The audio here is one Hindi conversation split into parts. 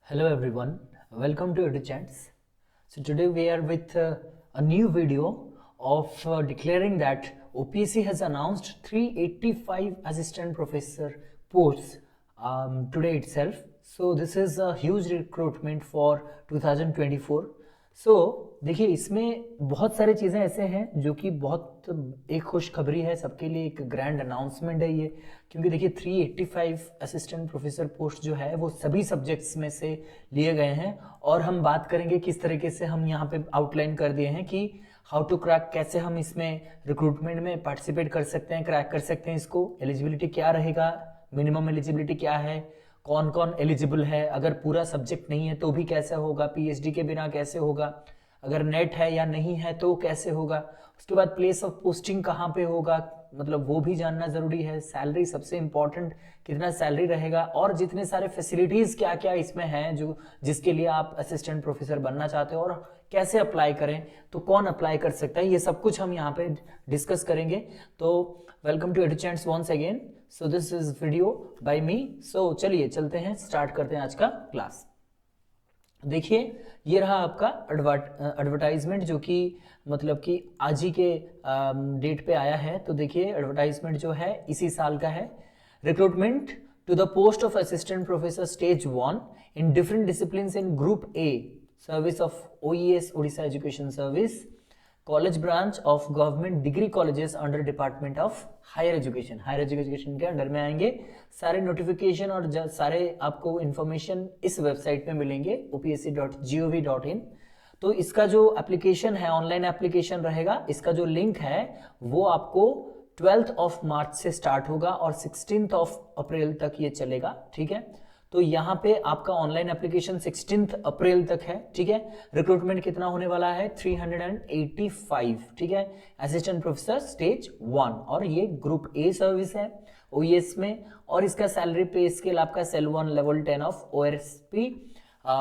Hello everyone, welcome to EduChats. So today we are with a new video of declaring that OPSC has announced 385 assistant professor posts today itself. So this is a huge recruitment for 2024. सो देखिए इसमें बहुत सारी चीज़ें ऐसे हैं जो कि बहुत एक खुशखबरी है सबके लिए, एक ग्रैंड अनाउंसमेंट है ये, क्योंकि देखिए 385 असिस्टेंट प्रोफेसर पोस्ट जो है वो सभी सब्जेक्ट्स में से लिए गए हैं। और हम बात करेंगे किस तरीके से हम यहाँ पे आउटलाइन कर दिए हैं कि हाउ टू क्रैक, कैसे हम इसमें रिक्रूटमेंट में पार्टिसिपेट कर सकते हैं, क्रैक कर सकते हैं इसको। एलिजिबिलिटी क्या रहेगा, मिनिमम एलिजिबिलिटी क्या है, कौन कौन एलिजिबल है, अगर पूरा सब्जेक्ट नहीं है तो भी कैसे होगा, पीएचडी के बिना कैसे होगा, अगर नेट है या नहीं है तो कैसे होगा, उसके बाद प्लेस ऑफ पोस्टिंग कहाँ पे होगा, मतलब वो भी जानना जरूरी है। सैलरी सबसे इम्पोर्टेंट, कितना सैलरी रहेगा, और जितने सारे फैसिलिटीज क्या क्या इसमें हैं जो जिसके लिए आप असिस्टेंट प्रोफेसर बनना चाहते हो, और कैसे अप्लाई करें, तो कौन अप्लाई कर सकता है, ये सब कुछ हम यहाँ पे डिस्कस करेंगे। तो welcome to EduChats once again. So this is video by me. सो चलिए चलते हैं, स्टार्ट करते हैं आज का क्लास। देखिए ये रहा आपका एडवर्टाइजमेंट जो कि मतलब कि आज ही के डेट पे आया है। तो देखिए एडवर्टाइजमेंट जो है इसी साल का है। Recruitment to the post of assistant professor stage 1 in different disciplines in group A service of OES Orissa education service college branch of government degree colleges under department of higher education. Higher education के अंडर में आएंगे। सारे नोटिफिकेशन और सारे आपको इन्फॉर्मेशन इस वेबसाइट पे मिलेंगे opsc.gov.in। तो इसका जो एप्लीकेशन है, ऑनलाइन एप्लीकेशन रहेगा। इसका जो लिंक है वो आपको 12th ऑफ मार्च से स्टार्ट होगा और 16th ऑफ अप्रैल तक ये चलेगा, ठीक है। तो यहाँ पे आपका ऑनलाइन एप्लीकेशन 16th अप्रैल तक है, ठीक है। रिक्रूटमेंट कितना होने वाला है, 385, ठीक है, असिस्टेंट प्रोफेसर स्टेज 1, और ये ग्रुप ए सर्विस है OES में। और इसका सैलरी पे स्केल आपका सेल 1 लेवल 10 ऑफ ORSP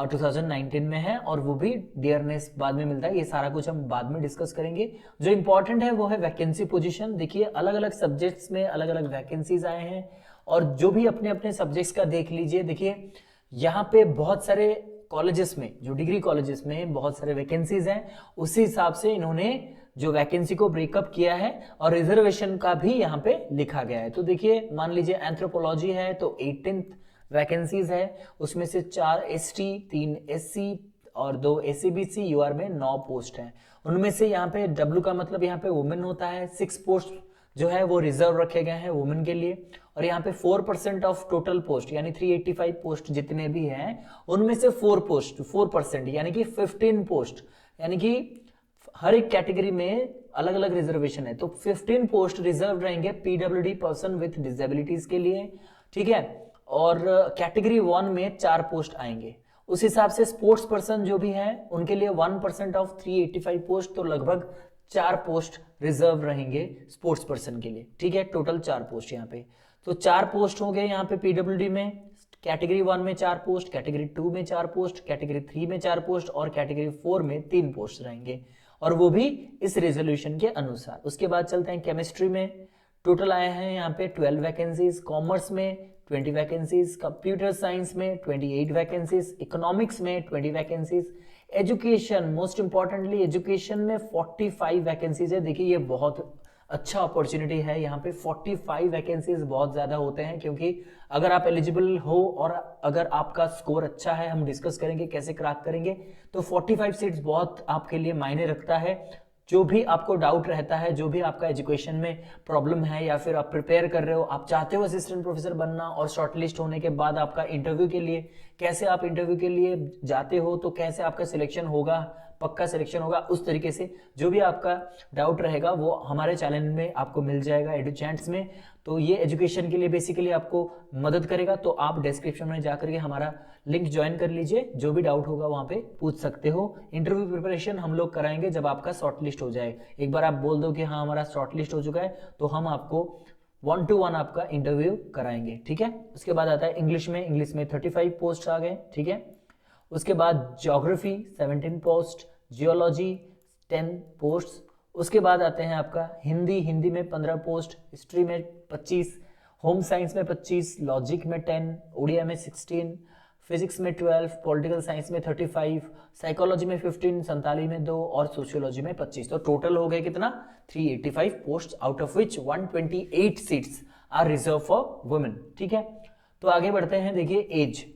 2019 में है, और वो भी डियरनेस बाद में मिलता है। ये सारा कुछ हम बाद में डिस्कस करेंगे। जो इंपॉर्टेंट है वो है वैकेंसी पोजीशन। देखिए अलग अलग सब्जेक्ट्स में अलग अलग वैकेंसीज आए हैं, और जो भी अपने अपने सब्जेक्ट्स का देख लीजिए। देखिए यहाँ पे बहुत सारे कॉलेजेस में, जो डिग्री कॉलेजेस में बहुत सारे वैकेंसीज हैं, उसी हिसाब से इन्होंने जो वैकेंसी को ब्रेकअप किया है, और रिजर्वेशन का भी यहाँ पे लिखा गया है। तो देखिए मान लीजिए एंथ्रोपोलॉजी है तो 18th वैकेंसीज है, उसमें से 4 ST, 3 SC और 2 ACBC UR में 9 पोस्ट हैं। उनमें से यहाँ पे W का मतलब यहाँ पे वुमेन होता है। 6 पोस्ट जो है वो रिजर्व रखे गए हैं वुमेन के लिए। और यहाँ पे 4% ऑफ टोटल पोस्ट, यानी 385 पोस्ट जितने भी हैं उनमें से 4% यानी कि 15 पोस्ट, यानी कि हर एक कैटेगरी में अलग अलग रिजर्वेशन है। तो 15 पोस्ट रिजर्व रहेंगे PWD पर्सन विथ डिसेबिलिटीज के लिए, ठीक है। और कैटेगरी 1 में 4 पोस्ट आएंगे। उस हिसाब से स्पोर्ट्स पर्सन जो भी है उनके लिए 1% ऑफ 385 पोस्ट, तो लगभग 4 पोस्ट रिजर्व रहेंगे स्पोर्ट्स पर्सन के लिए, ठीक है। टोटल 4 पोस्ट यहाँ पे, तो 4 पोस्ट हो गए यहाँ पे PWD में। कैटेगरी 1 में 4 पोस्ट, कैटेगरी 2 में 4 पोस्ट, कैटेगरी 3 में 4 पोस्ट, और कैटेगरी 4 में 3 पोस्ट रहेंगे, और वो भी इस रेजोल्यूशन के अनुसार। उसके बाद चलते हैं केमिस्ट्री में। टोटल आए हैं यहाँ पे 12 वैकेंसीज, कॉमर्स में 20 वैकेंसीज, कंप्यूटर साइंस में 28 वैकेंसीज, इकोनॉमिक्स में 20 vacancies, education, most importantly education में 45 वैकेंसीज है। देखिए ये बहुत अच्छा अपॉर्चुनिटी है। यहाँ पे 45 वैकेंसीज बहुत ज्यादा होते हैं, क्योंकि अगर आप एलिजिबल हो और अगर आपका स्कोर अच्छा है, हम डिस्कस करेंगे कैसे क्रैक करेंगे, तो 45 सीट्स बहुत आपके लिए मायने रखता है। जो भी आपको डाउट रहता है, जो भी आपका एजुकेशन में प्रॉब्लम है, या फिर आप प्रिपेयर कर रहे हो, आप चाहते हो असिस्टेंट प्रोफेसर बनना, और शॉर्टलिस्ट होने के बाद आपका इंटरव्यू के लिए, कैसे आप इंटरव्यू के लिए जाते हो, तो कैसे आपका सिलेक्शन होगा, पक्का सिलेक्शन होगा, उस तरीके से जो भी आपका डाउट रहेगा वो हमारे चैनल में आपको मिल जाएगा EduChats में। तो ये एजुकेशन के लिए बेसिकली आपको मदद करेगा। तो आप डिस्क्रिप्शन में जाकर के हमारा लिंक ज्वाइन कर लीजिए, जो भी डाउट होगा वहां पे पूछ सकते हो। इंटरव्यू प्रिपरेशन हम लोग कराएंगे जब आपका शॉर्टलिस्ट हो जाए। एक बार आप बोल दो कि हाँ हमारा शॉर्टलिस्ट हो चुका है, तो हम आपको 1-to-1 आपका इंटरव्यू कराएंगे, ठीक है। उसके बाद आता है इंग्लिश में। इंग्लिश में 35 पोस्ट आ गए, ठीक है। उसके बाद ज्योग्राफी 17 पोस्ट, जियोलॉजी 10 पोस्ट। उसके बाद आते हैं आपका हिंदी। हिंदी में 15 पोस्ट, हिस्ट्री में 25, होम साइंस में 25, लॉजिक में 10, उड़िया में 16, फिजिक्स में 12, पॉलिटिकल साइंस में 35, साइकोलॉजी में 15, संताली में 2 और सोशियोलॉजी में 25। तो टोटल हो गए कितना 385 post, out of which 128 seats are reserve for women. ठीक है, तो आगे बढ़ते हैं। देखिए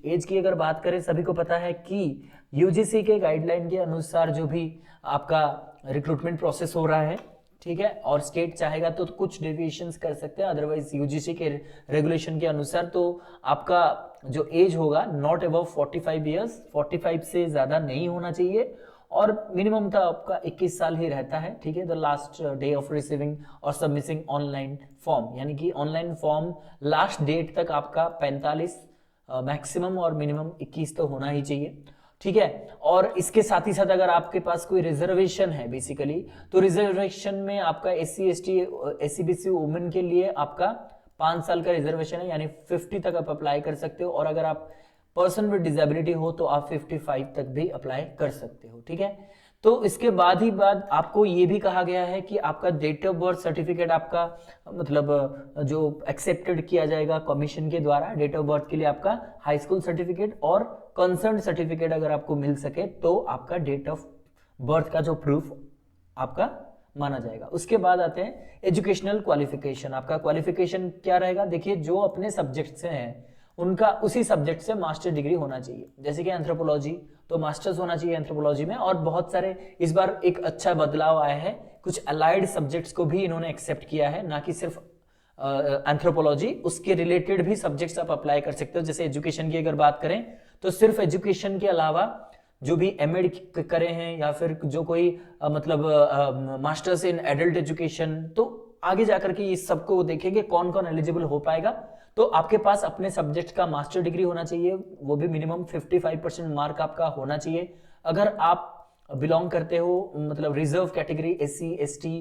एज की अगर बात करें, सभी को पता है कि यूजीसी के गाइडलाइन के अनुसार जो भी आपका रिक्रूटमेंट प्रोसेस हो रहा है, ठीक है, और स्टेट चाहेगा तो कुछ डेविएशंस कर सकते हैं, अदरवाइज यूजीसी के रेगुलेशन के अनुसार तो आपका जो एज होगा नॉट अबव 45 ईयर्स, 45 से ज्यादा नहीं होना चाहिए, और मिनिमम था आपका 21 साल ही रहता है। ठीक है, the last day of receiving और सबमिसिंग ऑनलाइन फॉर्म, यानी कि ऑनलाइन फॉर्म लास्ट डेट तक आपका 45 मैक्सिमम और मिनिमम 21 तो होना ही चाहिए। ठीक है, और इसके साथ ही साथ अगर आपके पास कोई रिजर्वेशन है बेसिकली, तो रिजर्वेशन में आपका SC ST SC BC women के लिए आपका 5 साल का रिजर्वेशन है, यानी 50 तक आप अप्लाई कर सकते हो, और अगर आप पर्सन विद डिसेबिलिटी हो तो आप 55 तक भी अप्लाई कर सकते हो। ठीक है, तो इसके बाद आपको ये भी कहा गया है कि आपका डेट ऑफ बर्थ सर्टिफिकेट आपका मतलब जो एक्सेप्टेड किया जाएगा कमीशन के द्वारा, डेट ऑफ बर्थ के लिए आपका हाई स्कूल सर्टिफिकेट और कंसर्न सर्टिफिकेट अगर आपको मिल सके तो आपका डेट ऑफ बर्थ का जो प्रूफ आपका माना जाएगा। उसके बाद आते हैं एजुकेशनल क्वालिफिकेशन। आपका क्वालिफिकेशन क्या रहेगा? देखिए, जो अपने सब्जेक्ट से हैं उनका उसी सब्जेक्ट से मास्टर डिग्री होना चाहिए। जैसे कि एंथ्रोपोलॉजी तो मास्टर्स होना चाहिए एंथ्रोपोलॉजी में, और बहुत सारे इस बार एक अच्छा बदलाव आया है, कुछ अलाइड सब्जेक्ट्स को भी इन्होंने एक्सेप्ट किया है, ना कि सिर्फ एंथ्रोपोलॉजी, उसके रिलेटेड भी सब्जेक्ट्स आप अप्लाई कर सकते हो। जैसे एजुकेशन की अगर बात करें तो सिर्फ एजुकेशन के अलावा जो भी एमएड करे हैं या फिर जो कोई मतलब मास्टर्स इन एडल्ट एजुकेशन, तो आगे जाकर के इस सबको देखेंगे कौन कौन एलिजिबल हो पाएगा। तो आपके पास अपने सब्जेक्ट का मास्टर डिग्री होना चाहिए, वो भी मिनिमम 55% मार्क आपका होना चाहिए। अगर आप बिलोंग करते हो मतलब reserve category SC ST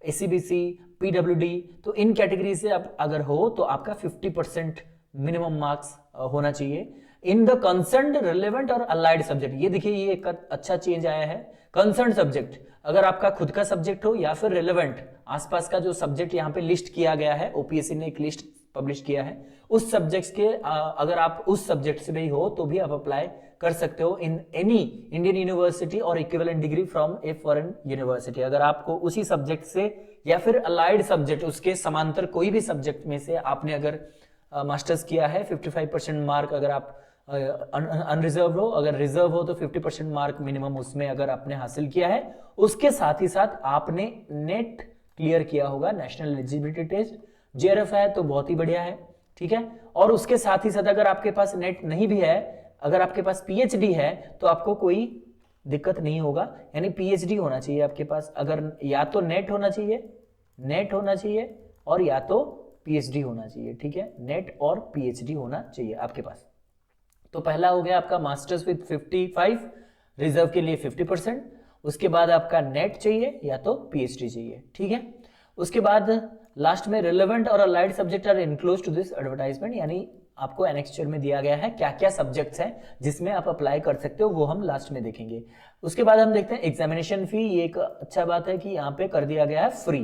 SC BC PWD, तो इन कैटेगरी से आप अगर हो तो आपका 50% मिनिमम मार्क्स होना चाहिए इन द कंसर्न्ड रिलेवेंट और अलाइड सब्जेक्ट। ये देखिए, ये एक अच्छा चेंज आया है। कंसर्न्ड सब्जेक्ट अगर आपका खुद का सब्जेक्ट हो या फिर रिलेवेंट आसपास का जो सब्जेक्ट यहाँ पे लिस्ट किया गया है, OPSC ने एक लिस्ट पब्लिश किया है, उस सब्जेक्ट्स के अगर आप उस सब्जेक्ट से भी हो तो भी आप अप्लाई कर सकते हो इन एनी इंडियन यूनिवर्सिटी और equivalent degree from a foreign university. अगर आपको उसी सब्जेक्ट से या फिर अलाइड सब्जेक्ट उसके समांतर कोई भी सब्जेक्ट में से आपने अगर मास्टर्स किया है, 55% मार्क अगर आप अनरिजर्व हो, अगर रिजर्व हो तो 50% मार्क मिनिमम उसमें अगर आपने हासिल किया है, उसके साथ ही साथ आपने नेट क्लियर किया होगा, नेशनल एलिजिबिलिटी टेस्ट, JRF है तो बहुत ही बढ़िया है। ठीक है, और उसके साथ ही साथ अगर आपके पास नेट नहीं भी है, अगर आपके पास PhD है तो आपको कोई दिक्कत नहीं होगा, यानी PhD होना चाहिए आपके पास। अगर या तो नेट होना चाहिए और या तो PhD होना चाहिए। ठीक है, नेट और PhD होना चाहिए आपके पास। तो पहला हो गया आपका मास्टर्स विद 55, रिजर्व के लिए 50%। उसके बाद आपका नेट चाहिए या तो PhD चाहिए। ठीक है, उसके बाद लास्ट में रिलेवेंट और allied subject are enclose to this advertisement, यानी आपको एनेक्स्चर में दिया गया है क्या क्या सब्जेक्ट्स हैं जिसमें आप अप्लाई कर सकते हो, वो हम लास्ट में देखेंगे। उसके बाद हम देखते हैं एग्जामिनेशन फी। ये एक अच्छा बात है कि यहाँ पे कर दिया गया है free.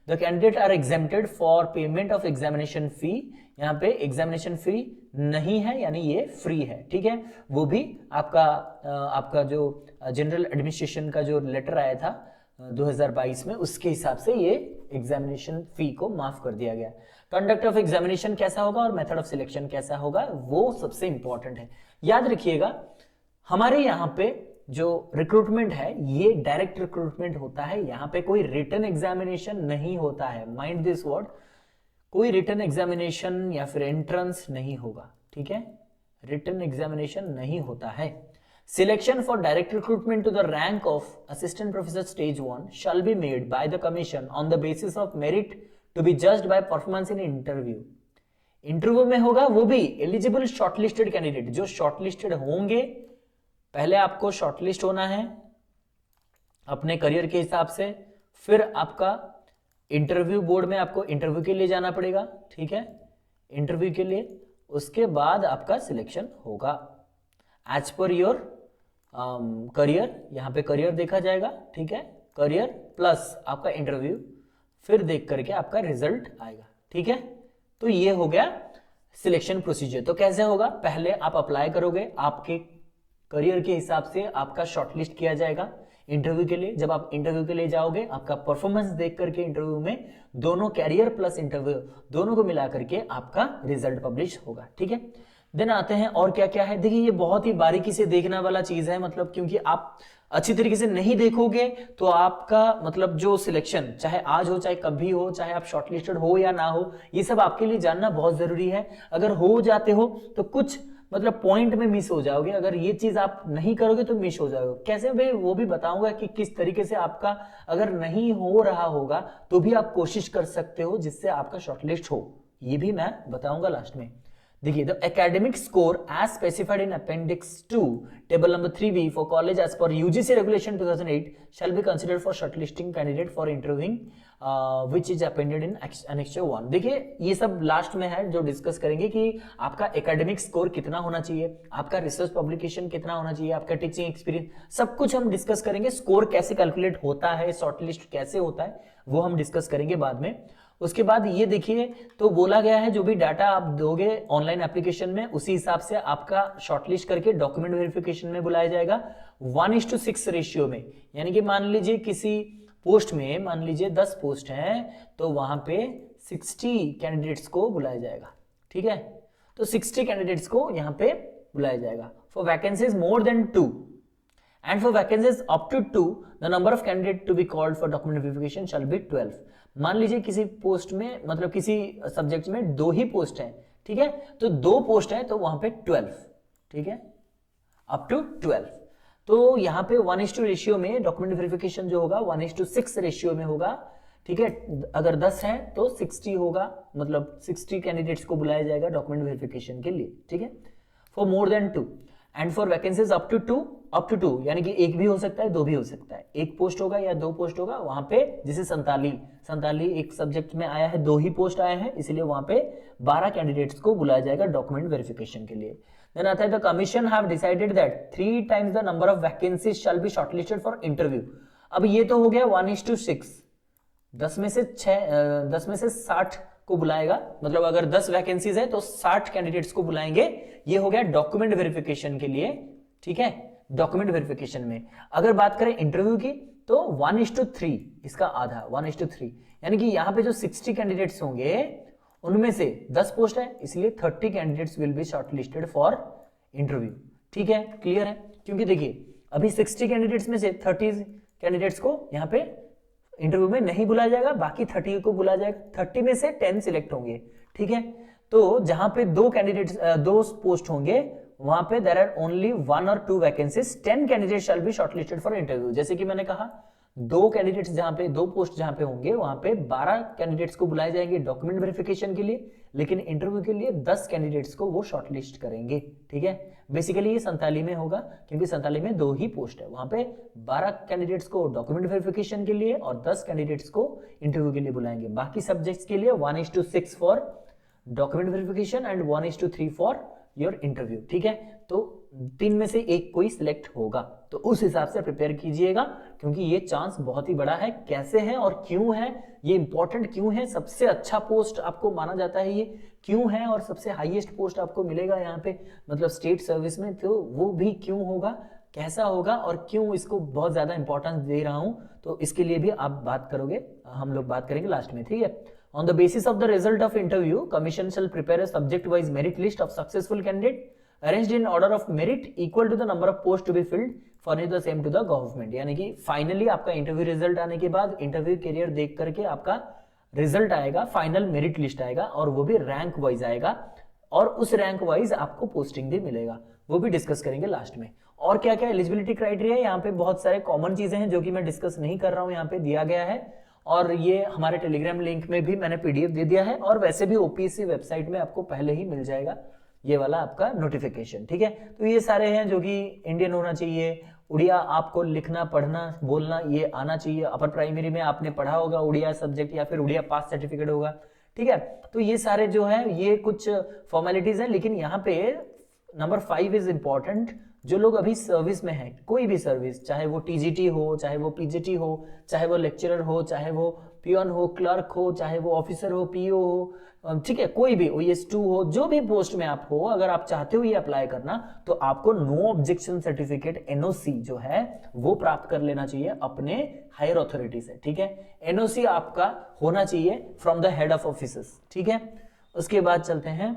The candidate are exempted for payment of examination fee. यहाँ पे एग्जामिनेशन फी नहीं है, यानी ये फ्री है। ठीक है, वो भी आपका जो जनरल एडमिनिस्ट्रेशन का जो लेटर आया था 2022 में, उसके हिसाब से ये एग्जामिनेशन फी को माफ कर दिया गया। कंडक्ट ऑफ एग्जामिनेशन कैसा होगा और मेथड ऑफ सिलेक्शन कैसा होगा, वो सबसे इंपॉर्टेंट है। याद रखिएगा, हमारे यहाँ पे जो रिक्रूटमेंट है ये डायरेक्ट रिक्रूटमेंट होता है, यहाँ पे कोई रिटन एग्जामिनेशन नहीं होता है। माइंड दिस वर्ड, कोई रिटन एग्जामिनेशन या फिर एंट्रेंस नहीं होगा। ठीक है, रिटन एग्जामिनेशन नहीं होता है। Selection for direct recruitment to the rank of assistant professor stage 1 shall be made by the commission on the basis of merit to be judged by performance in interview. Interview में होगा वो भी एलिजिबल शॉर्टलिस्टेड कैंडिडेट, जो शॉर्टलिस्टेड होंगे। पहले आपको शॉर्टलिस्ट होना है अपने करियर के हिसाब से, फिर आपका इंटरव्यू बोर्ड में आपको इंटरव्यू के लिए जाना पड़ेगा। ठीक है, इंटरव्यू के लिए, उसके बाद आपका सिलेक्शन होगा एज पर योर करियर। यहाँ पे करियर देखा जाएगा। ठीक है, करियर प्लस आपका इंटरव्यू, फिर देख करके आपका रिजल्ट आएगा। ठीक है, तो ये हो गया सिलेक्शन प्रोसीजर। तो कैसे होगा, पहले आप अप्लाई करोगे, आपके करियर के हिसाब से आपका शॉर्टलिस्ट किया जाएगा इंटरव्यू के लिए। जब आप इंटरव्यू के लिए जाओगे, आपका परफॉर्मेंस देख करके इंटरव्यू में दोनों कैरियर प्लस इंटरव्यू दोनों को मिला करके आपका रिजल्ट पब्लिश होगा, ठीक है। देन आते हैं और क्या क्या है। देखिए ये बहुत ही बारीकी से देखने वाला चीज है, मतलब क्योंकि आप अच्छी तरीके से नहीं देखोगे तो आपका मतलब जो सिलेक्शन चाहे आज हो चाहे कभी हो, चाहे आप शॉर्टलिस्टेड हो या ना हो, ये सब आपके लिए जानना बहुत जरूरी है। अगर हो जाते हो तो कुछ मतलब पॉइंट में मिस हो जाओगे, अगर ये चीज आप नहीं करोगे तो मिस हो जाओगे। कैसे भाई, वो भी बताऊंगा कि किस तरीके से आपका अगर नहीं हो रहा होगा तो भी आप कोशिश कर सकते हो जिससे आपका शॉर्टलिस्ट हो, ये भी मैं बताऊंगा लास्ट में। देखिए, the academic score as specified in appendix 2 table number 3B for college as per UGC regulation 2008 shall be considered for shortlisting candidate for interviewing which is appended in annexure 1। देखिए ये सब लास्ट में है जो डिस्कस करेंगे कि आपका एकेडमिक स्कोर कितना होना चाहिए, आपका रिसर्च पब्लिकेशन कितना होना चाहिए, आपका टीचिंग एक्सपीरियंस, सब कुछ हम डिस्कस करेंगे। स्कोर कैसे कैलकुलेट होता है, शॉर्टलिस्ट कैसे होता है, वो हम डिस्कस करेंगे बाद में। उसके बाद ये देखिए, तो बोला गया है जो भी डाटा आप दोगे ऑनलाइन एप्लीकेशन में उसी हिसाब से आपका शॉर्टलिस्ट करके डॉक्यूमेंट वेरिफिकेशन में बुलाया जाएगा 1:6 रेशियो में। यानी कि मान लीजिए किसी पोस्ट में मान लीजिए 10 पोस्ट हैं तो वहां पे 60 कैंडिडेट्स को बुलाया जाएगा, ठीक है। तो 60 कैंडिडेट्स को यहां पे बुलाया जाएगा। For vacancies more than 2 and for vacancies up to 2 the number of candidate to be called for document verification shall be 12। मान लीजिए किसी पोस्ट में मतलब किसी सब्जेक्ट में 2 ही पोस्ट है, ठीक है, तो 2 पोस्ट है तो वहां पे 12, ठीक है, अप टू 12। तो यहाँ पे 1:2 रेशियो में डॉक्यूमेंट वेरिफिकेशन जो होगा 1:6 रेशियो में होगा, ठीक है। अगर 10 है तो 60 होगा, मतलब 60 कैंडिडेट्स को बुलाया जाएगा डॉक्यूमेंट वेरिफिकेशन के लिए, ठीक है। For more than 2 and for vacancies up to 2 यानी कि 1 भी हो सकता है 2 भी हो सकता है, 1 पोस्ट होगा या 2 पोस्ट होगा वहां पे। जैसे संताली एक सब्जेक्ट में आया है, 2 ही पोस्ट आए हैं, इसलिए वहां पे 12 कैंडिडेट्स को बुलाया जाएगा डॉक्यूमेंट वेरिफिकेशन के लिए। देन आता है the commission have decided that 3 times the number of vacancies shell be shortlisted for interview. अब ये तो हो गया 1:6, 10 में से 60 को बुलाएगा, मतलब अगर 10 वैकेंसीज है तो 60 कैंडिडेट्स को बुलाएंगे। ये हो गया डॉक्यूमेंट वेरिफिकेशन के लिए, ठीक है। डॉक्यूमेंट वेरिफिकेशन में अगर बात करें इंटरव्यू की तो 1:3, इसका आधा 1:3, यानी कि यहां पे जो 60 कैंडिडेट्स होंगे उनमें से 10 पोस्ट है, इसलिए 30 candidates will be shortlisted for interview, ठीक है। क्लियर है, क्योंकि देखिए अभी 60 कैंडिडेट्स में से 30 कैंडिडेट्स को यहां पे इंटरव्यू में नहीं बुलाया जाएगा, बाकी 30 को बुलाया जाएगा। 30 में से 10 सिलेक्ट होंगे, ठीक है। तो जहां पे 2 कैंडिडेट्स 2 पोस्ट होंगे वहां पे there are only 1 or 2 vacancies, 10 candidate shall be shortlisted for interview. जैसे कि मैंने कहा 2 कैंडिडेट्स जहां पे 2 पोस्ट जहां पे होंगे वहां पे 12 कैंडिडेट्स को बुलाए जाएंगे डॉक्यूमेंट वेरिफिकेशन के लिए, लेकिन इंटरव्यू के लिए 10 कैंडिडेट्स को वो शॉर्टलिस्ट करेंगे, ठीक है। बेसिकली ये संताली में होगा क्योंकि संताली में 2 ही पोस्ट है, वहां पे 12 कैंडिडेट्स को डॉक्यूमेंट वेरिफिकेशन के लिए और 10 कैंडिडेट्स को इंटरव्यू के लिए बुलाएंगे। बाकी सब्जेक्ट्स के लिए 1:6 for document verification and 1:3 for your interview, ठीक है। तो 3 में से 1 कोई सिलेक्ट होगा, तो उस हिसाब से प्रिपेयर कीजिएगा क्योंकि ये चांस बहुत ही बड़ा है। कैसे है और क्यों है, ये इंपॉर्टेंट क्यों है, सबसे अच्छा पोस्ट आपको माना जाता है, ये क्यों है, और सबसे हाईएस्ट पोस्ट आपको मिलेगा यहाँ पे मतलब स्टेट सर्विस में, तो वो भी क्यों होगा, कैसा होगा और क्यों इसको बहुत ज्यादा इंपॉर्टेंस दे रहा हूं, तो इसके लिए भी आप बात करोगे, हम लोग बात करेंगे लास्ट में, ठीक है। On the basis of the result of interview, Commission shall prepare a subject-wise merit list of successful candidate arranged in order of merit equal to the number of posts to be filled, furnish the same to the government। यानी कि फाइनली आपका इंटरव्यू रिजल्ट आने के बाद इंटरव्यू करियर देख करके आपका रिजल्ट आएगा, फाइनल मेरिट लिस्ट आएगा और वो भी रैंक वाइज आएगा और उस रैंक वाइज आपको पोस्टिंग भी मिलेगा, वो भी डिस्कस करेंगे लास्ट में। और क्या क्या एलिजिबिलिटी क्राइटेरिया, यहाँ पे बहुत सारे कॉमन चीजें हैं जो कि मैं डिस्कस नहीं कर रहा हूँ, यहाँ पे दिया गया है और ये हमारे टेलीग्राम लिंक में भी मैंने पीडीएफ दे दिया है और वैसे भी ओपीएससी वेबसाइट में आपको पहले ही मिल जाएगा ये वाला आपका नोटिफिकेशन, ठीक है। तो ये सारे हैं जो कि इंडियन होना चाहिए, उड़िया आपको लिखना पढ़ना बोलना ये आना चाहिए, अपर प्राइमरी में आपने पढ़ा होगा उड़िया सब्जेक्ट या फिर उड़िया पास सर्टिफिकेट होगा, ठीक है। तो ये सारे जो है ये कुछ फॉर्मेलिटीज हैं, लेकिन यहाँ पे नंबर 5 इज इंपॉर्टेंट, जो लोग अभी सर्विस में हैं, कोई भी सर्विस, चाहे वो टीजीटी हो, चाहे वो पीजीटी हो, चाहे वो लेक्चरर हो, चाहे वो पियोन हो, क्लर्क हो, चाहे वो ऑफिसर हो, पीओ हो, ठीक है, कोई भी OS2 हो, जो भी पोस्ट में आप हो, अगर आप चाहते हो ये अप्लाई करना, तो आपको नो ऑब्जेक्शन सर्टिफिकेट NOC जो है वो प्राप्त कर लेना चाहिए अपने हायर अथॉरिटी से, ठीक है। NOC आपका होना चाहिए from the head of officers, ठीक है। उसके बाद चलते हैं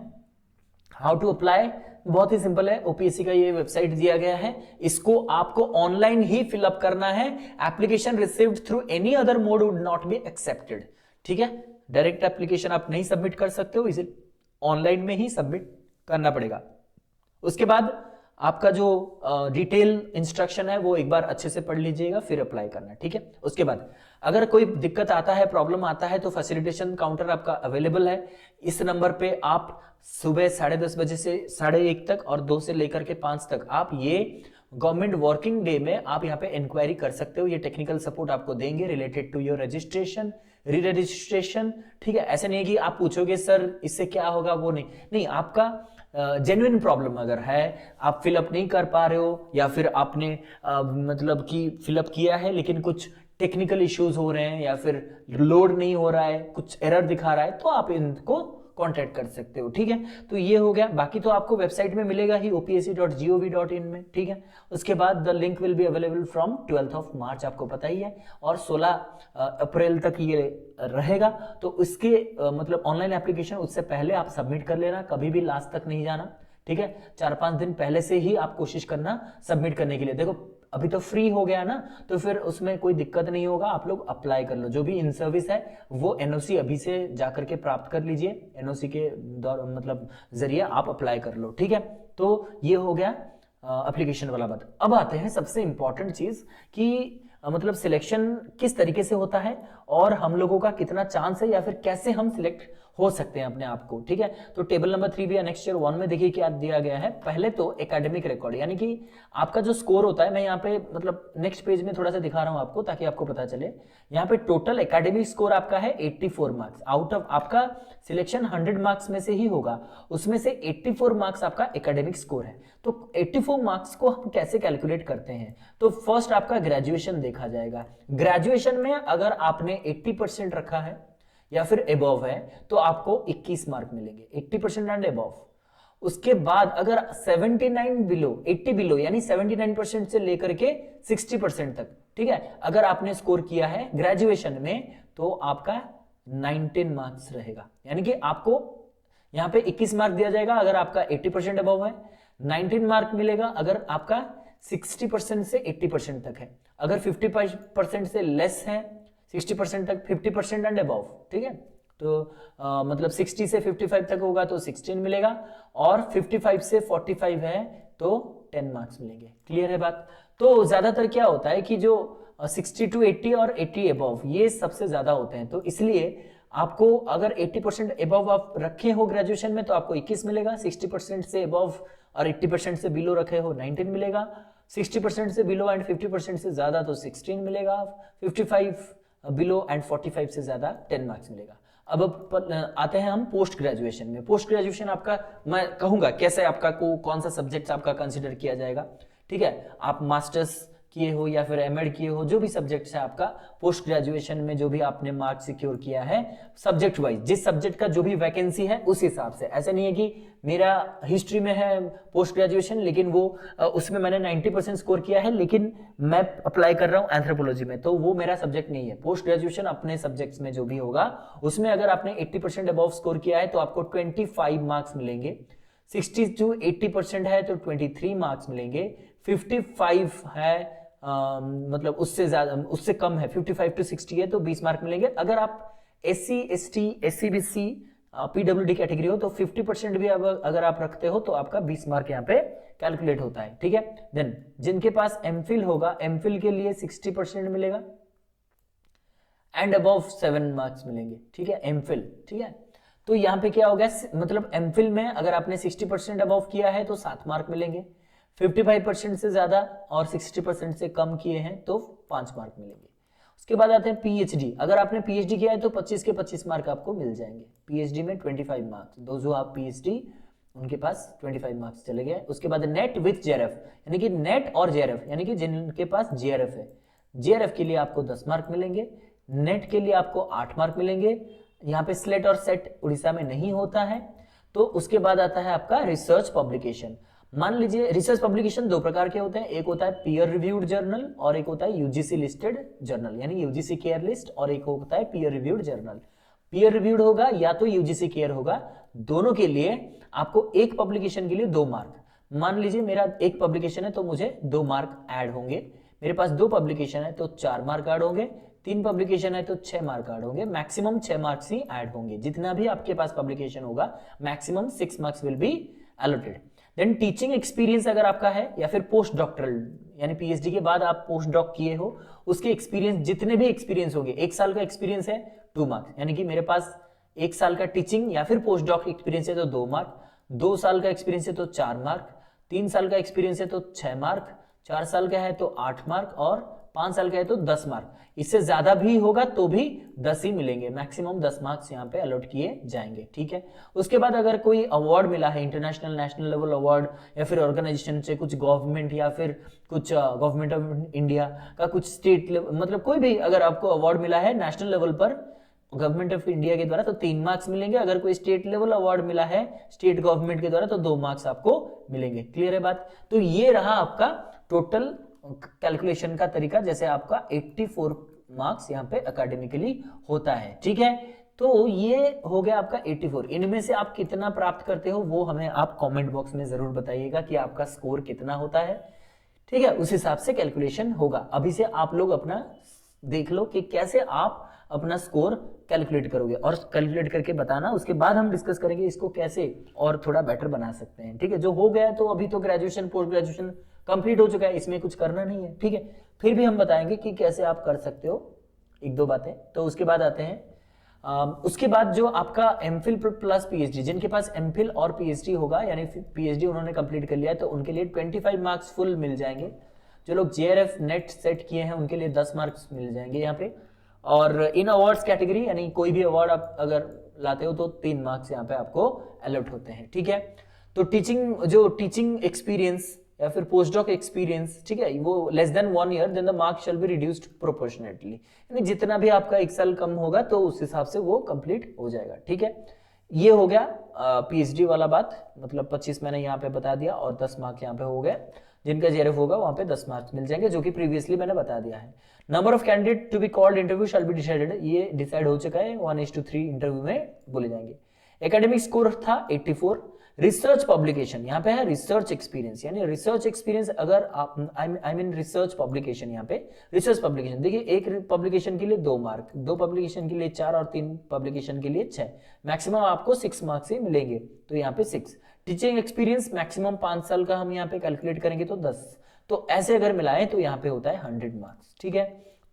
हाउ टू अप्लाई। बहुत ही सिंपल है, ओपीएससी का ये वेबसाइट दिया गया है, इसको आपको ऑनलाइन ही फिलअप करना है। Application received through any other mode would not be accepted, ठीक है। डायरेक्ट एप्लीकेशन आप नहीं सबमिट कर सकते हो, इसे ऑनलाइन में ही सबमिट करना पड़ेगा। उसके बाद आपका जो डिटेल इंस्ट्रक्शन है वो एक बार अच्छे से पढ़ लीजिएगा, फिर अप्लाई करना, ठीक है। उसके बाद अगर कोई दिक्कत आता है, प्रॉब्लम आता है, तो फैसिलिटेशन काउंटर आपका अवेलेबल है। इस नंबर पे आप सुबह 10:30 बजे से 1:30 तक और 2 से लेकर के 5 तक आप ये गवर्नमेंट वर्किंग डे में आप यहाँ पे इंक्वायरी कर सकते हो। ये टेक्निकल सपोर्ट आपको देंगे related to your registration, re registration, ठीक है। ऐसे नहीं है कि आप पूछोगे सर इससे क्या होगा, वो नहीं, आपका जेन्युइन प्रॉब्लम अगर है, आप फिलअप नहीं कर पा रहे हो, या फिर आपने मतलब कि फिलअप किया है लेकिन कुछ टेक्निकल इश्यूज हो रहे हैं, या फिर लोड नहीं हो रहा है, कुछ एरर दिखा रहा है, तो आप इनको कांटेक्ट कर सकते हो, ठीक है। तो ये हो गया। बाकी तो आपको वेबसाइट में मिलेगा ही opsc.gov.in में, ठीक है। उसके बाद the link will be available from 12 मार्च, आपको पता ही है, और 16 अप्रैल तक ये रहेगा। तो इसके मतलब ऑनलाइन एप्लीकेशन उससे पहले आप सबमिट कर लेना, कभी भी लास्ट तक नहीं जाना, ठीक है। 4-5 दिन पहले से ही आप कोशिश करना सबमिट करने के लिए। देखो अभी तो फ्री हो गया ना, तो फिर उसमें कोई दिक्कत नहीं होगा, आप लोग अप्लाई कर लो। जो भी इन सर्विस है वो NOC अभी से जाकर के प्राप्त कर लीजिए, NOC के मतलब जरिए आप अप्लाई कर लो, ठीक है। तो ये हो गया एप्लीकेशन वाला बात। अब आते हैं सबसे इंपॉर्टेंट चीज कि मतलब सिलेक्शन किस तरीके से होता है और हम लोगों का कितना चांस है, या फिर कैसे हम सिलेक्ट हो सकते हैं अपने आप को, ठीक है। तो टेबल नंबर 3 भी नेक्स्ट ईयर 1 में देखिए क्या दिया गया है। पहले तो एकेडमिक रिकॉर्ड, यानी कि आपका जो स्कोर होता है, मैं यहाँ पे मतलब नेक्स्ट पेज में थोड़ा सा दिखा रहा हूँ आपको ताकि आपको पता चले। यहाँ पे टोटल एकेडमिक स्कोर आपका है 84 मार्क्स। आउट ऑफ आपका सिलेक्शन 100 मार्क्स में से ही होगा, उसमें से 84 मार्क्स आपका एकेडमिक स्कोर है। तो 84 मार्क्स को हम कैसे कैलकुलेट करते हैं? तो फर्स्ट आपका ग्रेजुएशन देखा जाएगा। ग्रेजुएशन में अगर आपने 80% रखा है या फिर एबव है तो आपको 21 मार्क मिलेंगे, 80% एंड एबव। उसके बाद अगर 79 बिलो, 80 बिलो यानी 79% से लेकर के 60% तक, ठीक है, अगर आपने स्कोर किया है ग्रेजुएशन में तो आपका 19 मार्क्स रहेगा। यानी कि आपको यहां पे 21 मार्क दिया जाएगा अगर आपका 80% अबव है, 19 मार्क मिलेगा अगर आपका 60% से 80% तक है। अगर 50% से लेस है 60% तक, 50% एंड अबव, ठीक है, तो मतलब 60 से 55 तक होगा तो 16 मिलेगा, और 55 से 45 है तो 10 मार्क्स मिलेंगे। क्लियर है बात? तो ज्यादातर क्या होता है कि जो 60 to 80 और 80 अबव ये सबसे ज्यादा होते हैं, तो इसलिए आपको अगर 80% अबव आप रखे हो ग्रेजुएशन में तो आपको 21 मिलेगा, 60% से अबव और 80% से बिलो रखे हो 19 मिलेगा, 60% से बिलो एंड 50% से ज्यादा तो 16 मिलेगा, 55 बिलो एंड 45 से ज्यादा 10 मार्क्स मिलेगा। अब आते हैं हम पोस्ट ग्रेजुएशन में। पोस्ट ग्रेजुएशन आपका मैं कहूंगा कैसे आपका कौन सा सब्जेक्ट आपका कंसिडर किया जाएगा, ठीक है। आप मास्टर्स किए हो या फिर एमएड किए हो, जो भी सब्जेक्ट है आपका पोस्ट ग्रेजुएशन में, जो भी आपने मार्क्स सिक्योर किया है सब्जेक्ट वाइज, जिस सब्जेक्ट का जो भी वैकेंसी है उस हिसाब से। ऐसा नहीं है कि मेरा हिस्ट्री में है पोस्ट ग्रेजुएशन लेकिन वो उसमें मैंने 90% स्कोर किया है लेकिन मैं अप्लाई कर रहा हूं एंथ्रोपोलॉजी में, तो वो मेरा सब्जेक्ट नहीं है। पोस्ट ग्रेजुएशन अपने सब्जेक्ट्स में जो भी होगा उसमें अगर आपने 80% अबव स्कोर किया है तो आपको 25 मार्क्स मिलेंगे, 60 to 80% है तो 23 मार्क्स मिलेंगे, 55 है मतलब उससे ज्यादा, उससे कम है 55 to 60 है तो 20 मार्क मिलेंगे। अगर आप SC ST SCBC PWD category हो तो 50% भी अगर आप रखते हो तो आपका 20 मार्क यहाँ पे कैलकुलेट होता है, ठीक है। देन जिनके पास एमफिल होगा, एमफिल के लिए 60% मिलेगा एंड अबव 7 मार्क्स मिलेंगे, ठीक है, एमफिल, ठीक है। तो यहाँ पे क्या हो गया, मतलब एमफिल में अगर आपने 60% अबव किया है तो 7 मार्क मिलेंगे, 55% से ज्यादा और 60% से कम किए हैं तो 5 मार्क मिलेंगे। उसके बाद आते हैं पीएचडी। अगर आपने पीएचडी किया है तो 25 के 25 मार्क आपको मिल जाएंगे। पीएचडी में 25 marks, those who have PhD उनके पास 25 मार्क्स चले गए। उसके बाद नेट विथ जेआरएफ, यानी कि नेट और जेआरएफ, यानी कि जिनके पास जेआरएफ है, जेआरएफ के लिए आपको 10 मार्क मिलेंगे, नेट के लिए आपको 8 मार्क मिलेंगे। यहाँ पे स्लेट और सेट उड़ीसा में नहीं होता है। तो उसके बाद आता है आपका रिसर्च पब्लिकेशन। मान लीजिए रिसर्च पब्लिकेशन दो प्रकार के होते हैं, एक होता है पीयर रिव्यूड जर्नल और एक होता है यूजीसी लिस्टेड जर्नल, यानी यूजीसी केयर लिस्ट, और एक होता है peer reviewed journal. Peer reviewed होगा या तो यूजीसी केयर होगा, दोनों के लिए आपको एक पब्लिकेशन के लिए 2 मार्क। मान लीजिए मेरा एक पब्लिकेशन है तो मुझे 2 मार्क ऐड होंगे, मेरे पास 2 पब्लिकेशन है तो 4 मार्क ऐड होंगे, 3 पब्लिकेशन है तो 6 मार्क ऐड होंगे, मैक्सिमम 6 मार्क्स ही ऐड होंगे। जितना भी आपके पास पब्लिकेशन होगा maximum 6 marks will be allotted. Then teaching experience अगर आपका है या फिर पोस्ट डॉक्टरल, यानी पीएचडी के बाद आप पोस्ट डॉक किए हो, उसके एक्सपीरियंस जितने भी एक्सपीरियंस होंगे, 1 साल का एक्सपीरियंस है 2 मार्क्स, यानी कि मेरे पास 1 साल का टीचिंग या फिर पोस्ट डॉक एक्सपीरियंस है तो 2 मार्क, 2 साल का एक्सपीरियंस है तो 4 मार्क, 3 साल का एक्सपीरियंस है तो 6 मार्क, 4 साल का है तो 8 मार्क और 5 साल का है तो 10 मार्क। इससे ज्यादा भी होगा तो भी 10 ही मिलेंगे, मैक्सिमम 10 मार्क्स यहाँ पे अलॉट किए जाएंगे, ठीक है। उसके बाद अगर कोई अवार्ड मिला है, इंटरनेशनल नेशनल लेवल अवार्ड या फिर ऑर्गेनाइजेशन से, कुछ गवर्नमेंट या फिर कुछ गवर्नमेंट ऑफ इंडिया का, कुछ स्टेट लेवल, मतलब कोई भी अगर आपको अवार्ड मिला है नेशनल लेवल पर गवर्नमेंट ऑफ इंडिया के द्वारा तो 3 मार्क्स मिलेंगे। अगर कोई स्टेट लेवल अवार्ड मिला है स्टेट गवर्नमेंट के द्वारा तो 2 मार्क्स आपको मिलेंगे। क्लियर है बात? तो ये रहा आपका टोटल कैलकुलेशन का तरीका, जैसे आपका 84 मार्क्स यहाँ पे एकेडमिकली होता है, ठीक है। तो ये हो गया आपका 84। इनमें से आप कितना प्राप्त करते हो वो हमें आप कमेंट बॉक्स में जरूर बताइएगा कि आपका स्कोर कितना होता है, ठीक है। उस हिसाब से कैलकुलेशन होगा। अभी से आप लोग अपना देख लो कि कैसे आप अपना स्कोर कैलकुलेट करोगे और कैलकुलेट करके बताना। उसके बाद हम डिस्कस करेंगे इसको कैसे और थोड़ा बेटर बना सकते हैं, ठीक है। जो हो गया तो अभी तो ग्रेजुएशन पोस्ट ग्रेजुएशन कंप्लीट हो चुका है, इसमें कुछ करना नहीं है, ठीक है। फिर भी हम बताएंगे कि कैसे आप कर सकते हो 1-2 बातें। तो उसके बाद आते हैं उसके बाद जो आपका एमफिल प्लस पीएचडी, जिनके पास एमफिल और पीएचडी होगा, यानी पीएचडी उन्होंने कंप्लीट कर लिया है, तो उनके लिए 25 मार्क्स फुल मिल जाएंगे। जो लोग जेआरएफ नेट सेट किए हैं उनके लिए 10 मार्क्स मिल जाएंगे यहाँ पे। और इन अवार्ड्स कैटेगरी, यानी कोई भी अवार्ड आप अगर लाते हो तो 3 मार्क्स यहाँ पे आपको अलॉट होते हैं, ठीक है। तो टीचिंग एक्सपीरियंस या फिर पोस्ट डॉक एक्सपीरियंस, ठीक है, वो less than 1 year, then the marks shall be reduced proportionately, यानी जितना भी आपका 1 साल कम होगा तो उस हिसाब से वो कंप्लीट हो जाएगा, ठीक है। ये हो गया पीएचडी वाला बात, मतलब 25 मैंने यहाँ पे बता दिया और 10 मार्क्स यहाँ पे हो गए। जिनका जेआरएफ होगा वहां पे 10 मार्क्स मिल जाएंगे, जो कि प्रीवियसली मैंने बता दिया है। Number of candidate to be called interview shall be decided, ये डिसाइड हो चुका है, 1:3 इंटरव्यू में बोले जाएंगे। एकेडमिक स्कोर था 84। रिसर्च पब्लिकेशन यहाँ पे है रिसर्च एक्सपीरियंस, यानी रिसर्च एक्सपीरियंस अगर आप आई मीन रिसर्च पब्लिकेशन, यहाँ पे रिसर्च पब्लिकेशन देखिए, एक पब्लिकेशन के लिए 2 मार्क, 2 पब्लिकेशन के लिए 4 और 3 पब्लिकेशन के लिए 6, मैक्सिमम आपको 6 मार्क्स ही मिलेंगे, तो यहाँ पे 6। टीचिंग एक्सपीरियंस मैक्सिमम 5 साल का हम यहाँ पे कैलकुलेट करेंगे तो 10, तो ऐसे अगर मिलाएं तो यहाँ पे होता है 100 मार्क्स, ठीक है।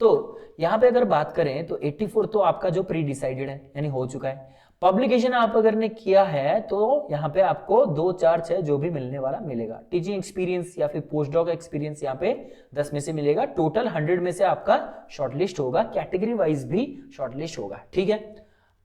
तो यहाँ पे अगर बात करें तो 84 तो आपका जो प्री डिसाइडेड है, यानी हो चुका है। पब्लिकेशन आप अगर ने किया है तो यहाँ पे आपको 2, 4, 6 जो भी मिलने वाला मिलेगा। टीचिंग एक्सपीरियंस या फिर पोस्ट डॉक एक्सपीरियंस यहाँ पे 10 में से मिलेगा। टोटल 100 में से आपका शॉर्टलिस्ट होगा, कैटेगरी वाइज भी शॉर्टलिस्ट होगा, ठीक है।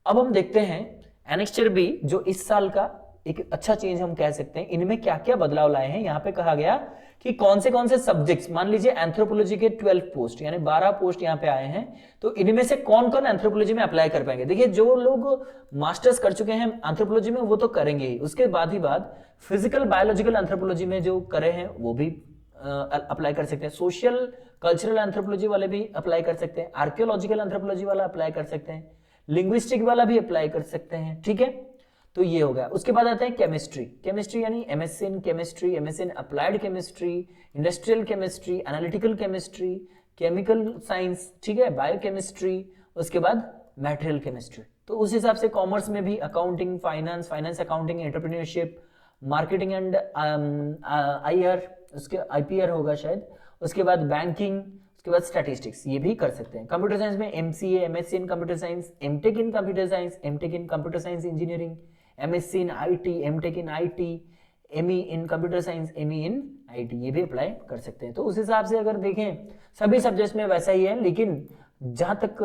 अब हम देखते हैं एनेक्स्चर बी, जो इस साल का एक अच्छा चेंज हम कह सकते हैं। इनमें क्या क्या बदलाव लाए हैं, यहाँ पे कहा गया कि कौन से सब्जेक्ट्स, मान लीजिए एंथ्रोपोलॉजी के 12 पोस्ट यानी 12 पोस्ट यहाँ पे आए हैं, तो इनमें से कौन कौन एंथ्रोपोलॉजी में अप्लाई कर पाएंगे। देखिए जो लोग मास्टर्स कर चुके हैं एंथ्रोपोलॉजी में वो तो करेंगे ही, उसके बाद फिजिकल बायोलॉजिकल एंथ्रोपोलॉजी में जो करे हैं वो भी अप्लाई कर सकते हैं। सोशल कल्चरल एंथ्रोपोलॉजी वाले भी अप्लाई कर सकते हैं, आर्कियोलॉजिकल एंथ्रोपोलॉजी वाला अप्लाई कर सकते हैं, लिंग्विस्टिक वाला भी अप्लाई कर सकते हैं, ठीक है। तो ये हो गया। उसके बाद आता है केमिस्ट्री यानी MSc in chemistry, MSc in applied chemistry, industrial chemistry, analytical chemistry, chemical science, ठीक है, बायोकेमिस्ट्री, उसके बाद मटेरियल केमिस्ट्री। तो उस हिसाब से कॉमर्स में भी accounting, finance accounting, entrepreneurship, marketing and IR, उसके आईपीआर होगा शायद, उसके बाद बैंकिंग, उसके बाद स्टैटिस्टिक्स, ये भी कर सकते हैं। कंप्यूटर साइंस में MCA, MSc in computer science, MTech in computer science, MTech in computer science engineering, MSc in IT, MTech in IT, ME in computer science, ME in IT, ये भी अप्लाई कर सकते हैं। तो उस हिसाब से अगर देखें सभी सब्जेक्ट्स में वैसा ही है, लेकिन जहाँ तक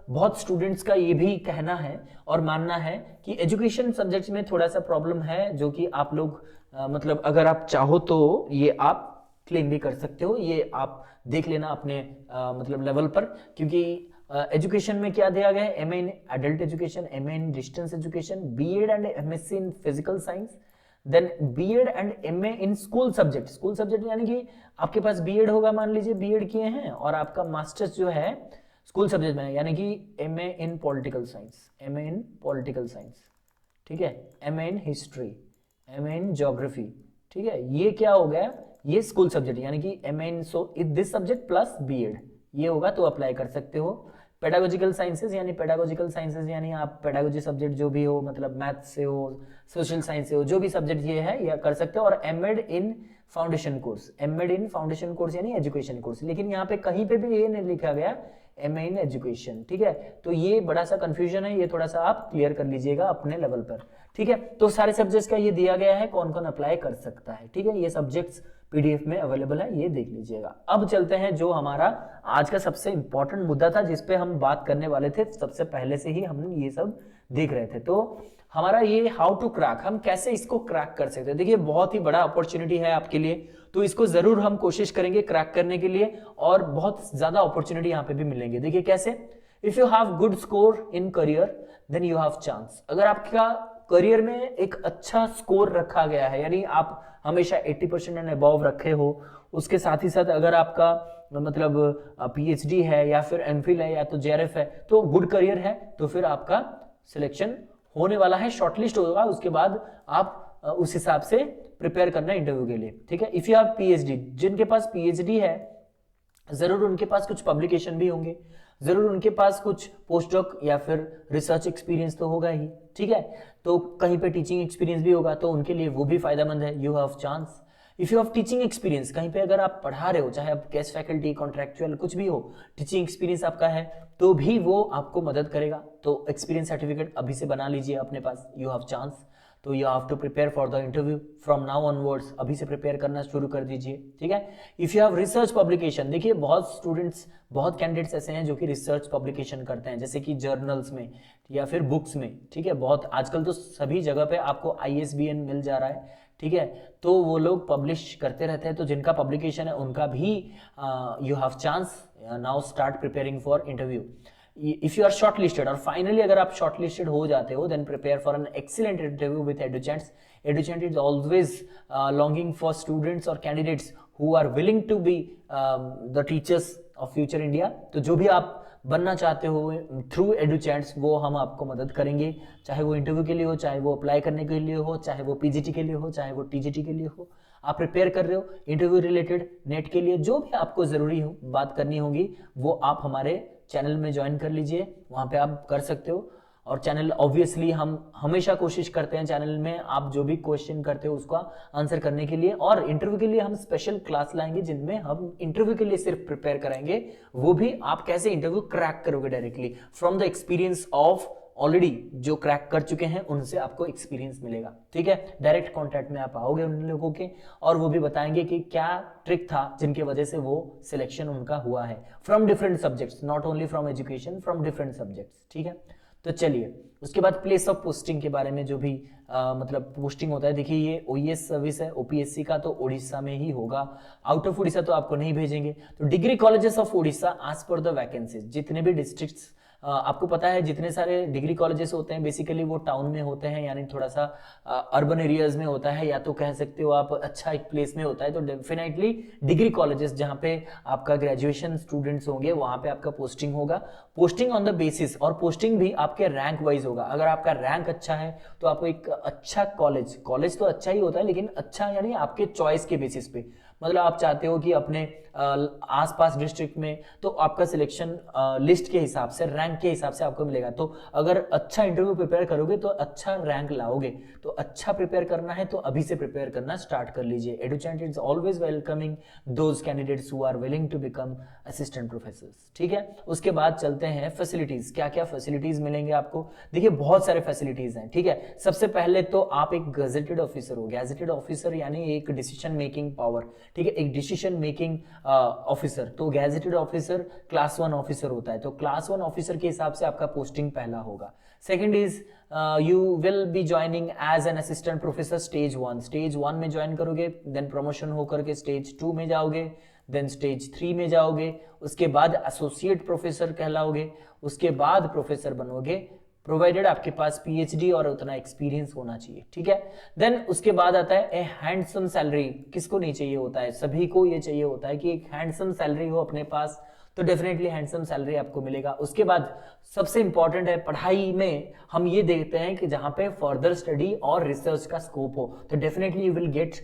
बहुत स्टूडेंट्स का ये भी कहना है और मानना है कि एजुकेशन सब्जेक्ट में थोड़ा सा प्रॉब्लम है, जो कि आप लोग मतलब अगर आप चाहो तो ये आप क्लेम भी कर सकते हो, ये आप देख लेना अपने मतलब लेवल पर, क्योंकि एजुकेशन में क्या दिया गया है, MA in adult education, MA in distance education, BEd and MSc in physical science, then BEd and MA in school subject. School subject यानी कि आपके पास बीएड होगा, मान लीजिए बीएड किए हैं, और आपका मास्टर्स जो है स्कूल सब्जेक्ट में, यानी कि एमए इन पॉलिटिकल साइंस, एमए इन पॉलिटिकल साइंस, ठीक है, MA in history, MA in geography, ठीक है, ये क्या हो गया, ये स्कूल सब्जेक्ट, यानी कि MA in so this subject plus BEd, ये होगा तो अप्लाई कर सकते हो। पेडागोजिकल साइंसेज, यानी पेडागोजिकल साइंसेज यानी आप पेडागोजी सब्जेक्ट जो भी हो, मतलब मैथ से हो, सोशल साइंस से हो, जो भी सब्जेक्ट ये है यह कर सकते हो। और MEd in foundation course, MEd in foundation course यानी एजुकेशन कोर्स, लेकिन यहाँ पे कहीं पे भी ये नहीं लिखा गया एमए इन एजुकेशन, ठीक है, तो ये बड़ा सा कंफ्यूजन है, ये थोड़ा सा आप क्लियर कर लीजिएगा अपने लेवल पर, ठीक है। तो सारे सब्जेक्ट्स का ये दिया गया है, कौन कौन अप्लाई कर सकता है, ठीक है, ये सब्जेक्ट्स पीडीएफ में अवेलेबल है, ये देख लीजिएगा। अब चलते हैं जो हमारा आज का सबसे इंपॉर्टेंट मुद्दा था, जिसपे हम बात करने वाले थे, सबसे पहले से ही हम ये सब देख रहे थे, तो हमारा ये हाउ टू क्रैक, हम कैसे इसको क्रैक कर सकते हैं। देखिए बहुत ही बड़ा अपॉर्चुनिटी है आपके लिए, तो इसको जरूर हम कोशिश करेंगे क्रैक करने के लिए, और बहुत ज्यादा अपॉर्चुनिटी यहाँ पे भी मिलेंगे। देखिए कैसे, if you have good score in career then you have chance. अगर आपका करियर में एक अच्छा स्कोर रखा गया है, यानी आप हमेशा 80% एंड अबव रखे हो, उसके साथ ही साथ अगर आपका मतलब पीएचडी है या फिर एमफिल है या तो जेआरएफ है, तो गुड करियर है, तो फिर आपका सिलेक्शन होने वाला है, शॉर्टलिस्ट होगा, उसके बाद आप उस हिसाब से प्रिपेयर करना इंटरव्यू के लिए, ठीक है। इफ यू हैव पीएचडी, जिनके पास पीएचडी है जरूर उनके पास कुछ पब्लिकेशन भी होंगे, जरूर उनके पास कुछ पोस्ट डॉक या फिर रिसर्च एक्सपीरियंस तो होगा ही, ठीक है, तो कहीं पे टीचिंग एक्सपीरियंस भी होगा, तो उनके लिए वो भी फायदेमंद है, you have chance. If you have teaching experience, कहीं पे अगर आप पढ़ा रहे हो, चाहे आप गेस्ट फैकल्टी, कॉन्ट्रैक्चुअल, कुछ भी हो, टीचिंग एक्सपीरियंस आपका है, तो भी वो आपको मदद करेगा, तो एक्सपीरियंस सर्टिफिकेट अभी से बना लीजिए अपने पास, यू हैव चांस। तो you have to prepare for the interview from now onwards, अभी से प्रिपेयर करना शुरू कर दीजिए, ठीक है। If you have research publication, देखिए बहुत स्टूडेंट्स, बहुत कैंडिडेट्स ऐसे हैं जो कि रिसर्च पब्लिकेशन करते हैं, जैसे कि जर्नल्स में या फिर बुक्स में, ठीक है, बहुत आजकल तो सभी जगह पे आपको ISBN मिल जा रहा है, ठीक है, तो वो लोग पब्लिश करते रहते हैं, तो जिनका पब्लिकेशन है उनका भी you have chance now start preparing for interview. If you are shortlisted, और फाइनली अगर आप शॉर्टलिस्टेड हो जाते हो, then prepare for an excellent interview with EduChats. EduChats is always longing for students और candidates who are willing to be the teachers of future India. तो जो भी आप बनना चाहते हो थ्रू एडुचेंट्स, वो हम आपको मदद करेंगे, चाहे वो इंटरव्यू के लिए हो, चाहे वो अप्लाई करने के लिए हो, चाहे वो पीजीटी के लिए हो, चाहे वो टीजीटी के लिए हो। आप प्रिपेयर कर रहे हो इंटरव्यू रिलेटेड, नेट के लिए जो भी आपको जरूरी हो बात करनी होगी, वो आप हमारे चैनल में ज्वाइन कर लीजिए, वहां पे आप कर सकते हो। और चैनल ऑब्वियसली हम हमेशा कोशिश करते हैं चैनल में आप जो भी क्वेश्चन करते हो उसका आंसर करने के लिए, और इंटरव्यू के लिए हम स्पेशल क्लास लाएंगे जिनमें हम इंटरव्यू के लिए सिर्फ प्रिपेयर कराएंगे, वो भी आप कैसे इंटरव्यू क्रैक करोगे directly from the experience of already जो क्रैक कर चुके हैं, उनसे आपको एक्सपीरियंस मिलेगा, ठीक है। डायरेक्ट कांटेक्ट में आप आओगे उन लोगों के, और वो भी बताएंगे कि क्या ट्रिक था जिनकी वजह से वो सिलेक्शन उनका हुआ है, from different subjects, not only from education, from different subjects, ठीक है। तो चलिए उसके बाद प्लेस ऑफ पोस्टिंग के बारे में, जो भी मतलब पोस्टिंग होता है, देखिए ये OES सर्विस है OPSC का, तो उड़ीसा में ही होगा, आउट ऑफ उड़ीसा तो आपको नहीं भेजेंगे। तो degree colleges of Orissa as per the vacancies, जितने भी डिस्ट्रिक्ट्स आपको पता है जितने सारे डिग्री कॉलेजेस होते हैं बेसिकली वो टाउन में होते हैं, यानी थोड़ा सा अर्बन एरियाज में होता है, या तो कह सकते हो आप अच्छा एक प्लेस में होता है। तो डेफिनेटली डिग्री कॉलेजेस जहाँ पे आपका ग्रेजुएशन स्टूडेंट्स होंगे वहाँ पे आपका पोस्टिंग होगा, पोस्टिंग ऑन द बेसिस, और पोस्टिंग भी आपके रैंक वाइज होगा। अगर आपका रैंक अच्छा है तो आपको एक अच्छा कॉलेज तो अच्छा ही होता है, लेकिन अच्छा यानी आपके चॉइस के बेसिस पे, मतलब आप चाहते हो कि अपने आसपास डिस्ट्रिक्ट में, तो आपका सिलेक्शन लिस्ट के हिसाब से, रैंक के हिसाब से आपको मिलेगा। तो अगर अच्छा इंटरव्यू प्रिपेयर करोगे तो अच्छा रैंक लाओगे, तो अच्छा प्रिपेयर करना है तो अभी से प्रिपेयर करना स्टार्ट कर लीजिए। EduChats is always welcoming those candidates who are willing to become assistant professors, ठीक है। उसके बाद चलते हैं फैसिलिटीज, क्या क्या फैसिलिटीज मिलेंगे आपको। देखिए बहुत सारे फैसिलिटीज हैं, ठीक है। सबसे पहले तो आप एक गजेटेड ऑफिसर हो, गजेटेड ऑफिसर यानी एक डिसीजन मेकिंग पावर, ठीक है, एक डिसीजन मेकिंग ऑफिसर, तो गैजेटेड ऑफिसर क्लास 1 ऑफिसर होता है, तो क्लास 1 ऑफिसर के हिसाब से आपका पोस्टिंग पहला होगा। Second is you will be joining as an assistant professor stage 1, stage 1 में ज्वाइन करोगे, देन प्रमोशन होकर के स्टेज 2 में जाओगे, देन स्टेज 3 में जाओगे, उसके बाद एसोसिएट प्रोफेसर कहलाओगे, उसके बाद प्रोफेसर बनोगे, प्रोवाइडेड आपके पास पीएचडी और उतना एक्सपीरियंस होना चाहिए, ठीक है। देन उसके बाद आता है ए हैंडसम सैलरी। किसको नहीं चाहिए होता है, सभी को ये चाहिए होता है कि एक हैंडसम सैलरी हो अपने पास, तो डेफिनेटली हैंडसम सैलरी आपको मिलेगा। उसके बाद सबसे इंपॉर्टेंट है, पढ़ाई में हम ये देखते हैं कि जहां पे फर्दर स्टडी और रिसर्च का स्कोप हो, तो definitely you will get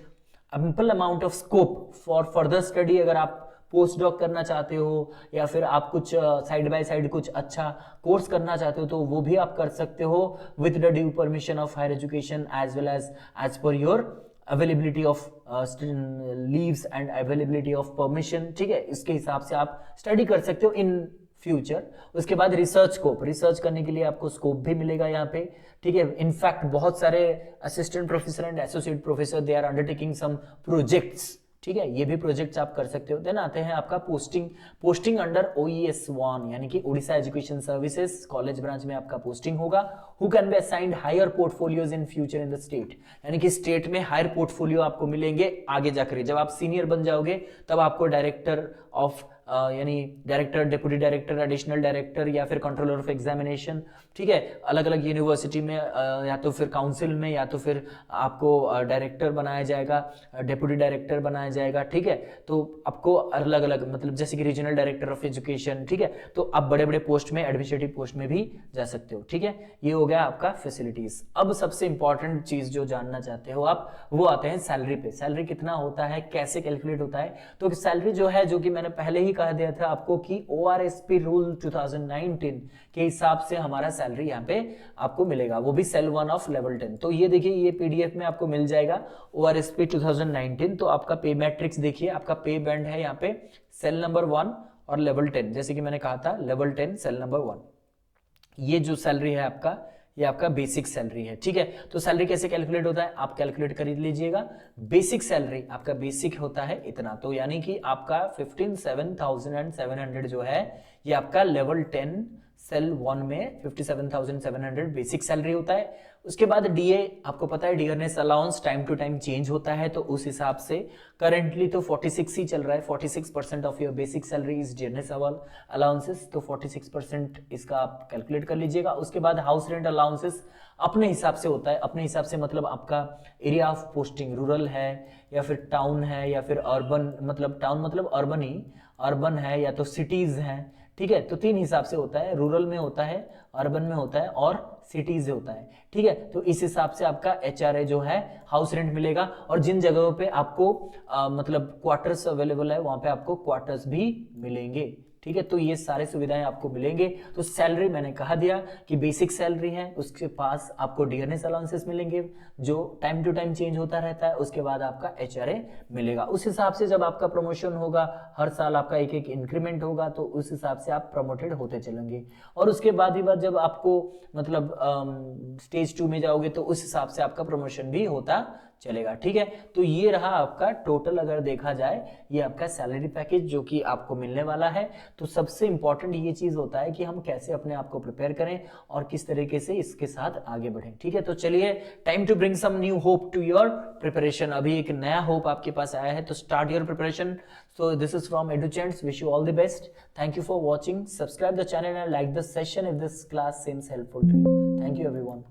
ample amount of scope for further study. अगर आप पोस्ट डॉक करना चाहते हो या फिर आप कुछ साइड बाय साइड कुछ अच्छा कोर्स करना चाहते हो, तो वो भी आप कर सकते हो with the due permission of higher education as well as per your availability of leaves and availability of permission, ठीक है। इसके हिसाब से आप स्टडी कर सकते हो इन फ्यूचर। उसके बाद रिसर्च स्कोप, रिसर्च करने के लिए आपको स्कोप भी मिलेगा यहाँ पे, ठीक है। इनफैक्ट बहुत सारे assistant professor and associate professor they are undertaking some projects, ठीक है, ये भी प्रोजेक्ट्स आप कर सकते हो। देन आते हैं आपका पोस्टिंग अंडर OES 1 यानी कि Odisha education services college branch में आपका पोस्टिंग होगा। Who can be assigned higher portfolios in future in the state, यानी कि स्टेट में हायर पोर्टफोलियो आपको मिलेंगे आगे जाकर। जब आप सीनियर बन जाओगे तब आपको डायरेक्टर ऑफ यानी director, deputy director, additional director या फिर कंट्रोलर ऑफ एग्जामिनेशन, ठीक है, अलग अलग यूनिवर्सिटी में या तो फिर काउंसिल में या तो फिर आपको डायरेक्टर बनाया जाएगा, डेप्यूटी डायरेक्टर बनाया जाएगा, ठीक है। तो आपको अलग अलग मतलब जैसे कि रीजनल डायरेक्टर ऑफ एजुकेशन, ठीक है, तो आप बड़े बड़े पोस्ट में, एडमिनिस्ट्रेटिव पोस्ट में भी जा सकते हो, ठीक है। ये हो गया आपका फैसिलिटीज। अब सबसे इंपॉर्टेंट चीज जो जानना चाहते हो आप, वो आते हैं सैलरी पे। सैलरी कितना होता है, कैसे कैलकुलेट होता है, तो सैलरी जो है, जो कि मैंने पहले ही कह दिया था आपको कि ORSP रूल 2019 के हिसाब से हमारा सैलरी यहाँ पे आपको मिलेगा, वो भी सेल 1 ऑफ लेवल 10। तो ये देखिए, ये PDF में आपको मिल जाएगा ORSP 2019। तो आपका पे मैट्रिक्स देखिए, आपका पे बैंड है यहाँ पे सेल नंबर 1 और लेवल 10, जैसे कि मैंने कहा था लेवल 10 सेल नंबर 1। ये जो सैलरी है आपका, ये आपका बेसिक सैलरी है, ठीक है। तो सैलरी कैसे कैलकुलेट होता है, आप कैलकुलेट कर लीजिएगा। बेसिक सैलरी आपका बेसिक होता है इतना, तो यानी कि आपका 57,700 जो है, ये आपका लेवल 10 सेल 1 में 57,700 बेसिक सैलरी होता है। उसके बाद DA, आपको पता है dearness allowance time to time change होता है, तो उस हिसाब से करंटली तो 46 ही चल रहा है। 46% of your basic salary is dearness allowances, तो 46% इसका आप कैलकुलेट कर लीजिएगा। उसके बाद हाउस रेंट अलाउंसेस अपने हिसाब से होता है, अपने हिसाब से मतलब आपका एरिया ऑफ पोस्टिंग रूरल है या फिर टाउन है या फिर अर्बन, मतलब टाउन मतलब अर्बन ही, अर्बन है या तो सिटीज हैं, ठीक है। तो 3 हिसाब से होता है, रूरल में होता है, अर्बन में होता है और सिटीज होता है, ठीक है। तो इस हिसाब से आपका HRA जो है हाउस रेंट मिलेगा, और जिन जगहों पे आपको मतलब क्वार्टर्स अवेलेबल है वहां पे आपको क्वार्टर्स भी मिलेंगे, ठीक है। तो ये सारे सुविधाएं आपको मिलेंगे। तो सैलरी मैंने कहा दिया कि बेसिक सैलरी है, उसके पास आपको डियरनेस अलाउंसेस मिलेंगे जो टाइम टू टाइम चेंज होता रहता है। उसके बाद आपका HRA मिलेगा। उस हिसाब से जब आपका प्रमोशन होगा, हर साल आपका एक एक इंक्रीमेंट होगा, तो उस हिसाब से आप प्रमोटेड होते चलेंगे। और उसके बाद ही बाद जब आपको मतलब स्टेज 2 में जाओगे, तो उस हिसाब से आपका प्रमोशन भी होता चलेगा, ठीक है। तो ये रहा आपका टोटल, अगर देखा जाए ये आपका सैलरी पैकेज जो कि आपको मिलने वाला है। तो सबसे इंपॉर्टेंट ये चीज होता है कि हम कैसे अपने आप को प्रिपेयर करें और किस तरीके से इसके साथ आगे बढ़ें, ठीक है। तो चलिए, time to bring some new hope to your preparation. अभी एक नया होप आपके पास आया है, तो start your preparation. So this is from EduChants, wish you all the best. Thank you for watching, subscribe the channel and like the session if this class seems helpful to you. Thank you everyone.